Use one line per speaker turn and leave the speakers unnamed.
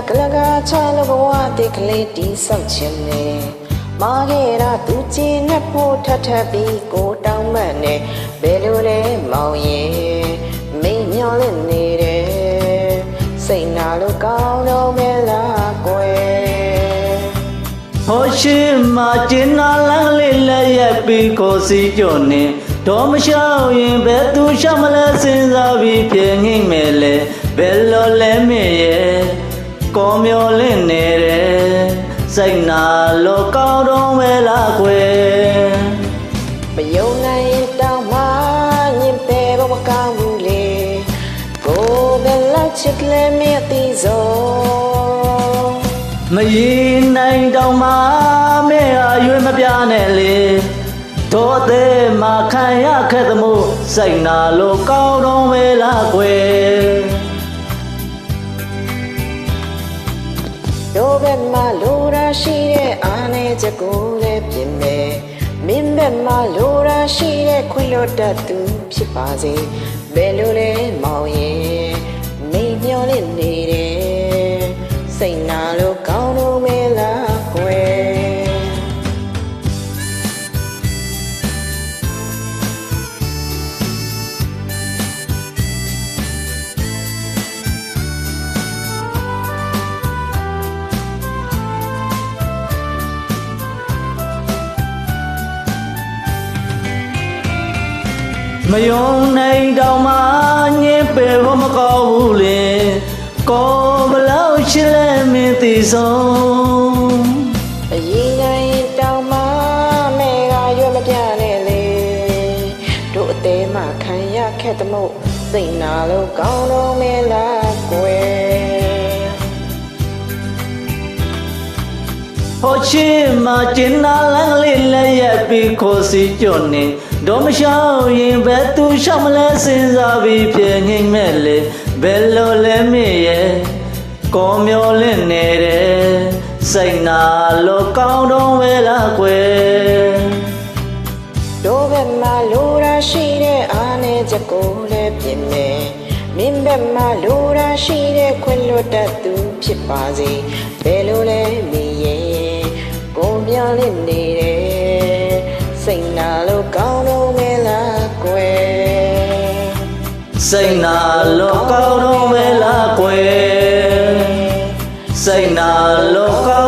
ကလကားချလို့ဘဝတိတ်ကလေးတီးဆောက်ခြင်းနဲ့မာခဲ့တာသူကျင်းနဲ့ဖို့ထထပြီးကိုတောင်းမှန်နဲ့ဘယ်လိုလဲမောင်ရဲ့မိတ်မျောလင့်နေတယ်စိတ်နာလို့ကောင်းတော့မဲလားကွယ်
ဟောရှိမှကျင်းနာလန်းလေးလက်ရက်ပြီးကိုစီကျွနေတော်မရှောင်ရင်ဘယ်သူရှောင်မလဲစဉ်းစားပြီးပြင်းငိမ့်မယ်လေဘယ်လိုလဲမေရဲ့ကောမျောလင့်နေတယ်စိတ်နာလို့ကောင်းတော့မဲလားကွယ်
မယုံနိုင်တောင်းမှညင်ပဲဘမကောင်းဘူးလေကိုဘယ်လောက်ချစ်လဲမသိစော
မရင်နိုင်တော့မှမဲအရွယ်မပြနဲ့လေတော်သေးမှခံရခဲ့သမို့စိတ်နာလို့ကောင်းတော့မဲလားကွယ်
တို့ဘက်မှာလိုရာရှိတဲ့အားနဲ့ချက်ကိုလည်းပြင်မယ်မင်းဘက်မှာလိုရာရှိတဲ့ခွင့်လွတ်တတ်သူဖြစ်ပါစေဘယ်လိုလဲမောင်ရဲ့မိတ်မျောလင့်နေတယ်စိတ်နာလို့ကောင်းတော့မဲလားကွယ်
မယုံနိုင်တော့မှညင်ပေဖို့မကောင်းဘူးလေကိုဘလောက်ရှိလဲမင်းသိဆုံး
အရင်တိုင်းတောင်းမှမဲကရွက်မပြနဲ့လေတို့အသေးမှခံရခဲ့သမို့စိတ်နာလို့ကောင်းတော့မဲလားကွယ်
ဟောချစ်မှကျင်းနာလန်းလေးလက်ရက်ပြီးကိုစီကျွနေတော်မရှောင်ရင်ဘယ်သူရှောင်မလဲစဉ်းစားပြီးပြင်းငိမ့်မဲ့လေဘယ်လိုလဲမေရဲ့ကောမျောလင့်နေတယ်စိတ်နာလို့ကောင်းတော့ဝဲလားကွယ်
တို့ဘက်မှာလိုရာရှိတဲ့အားနဲ့ချက်ကိုလည်းပြင်မယ်မင်းဘက်မှာလိုရာရှိတဲ့ခွင့်လွတ်တတ်သူဖြစ်ပါစေဘယ်လိုလဲမေရဲ့ကိုမျောလင့်နေတယ်စိတ်နာလို့ကောင်းတော့မဲလားကွယ်
စိတ်နာလို့ကောင်းတော့မဲလားကွယ်စိတ်နာလို့ကောင်း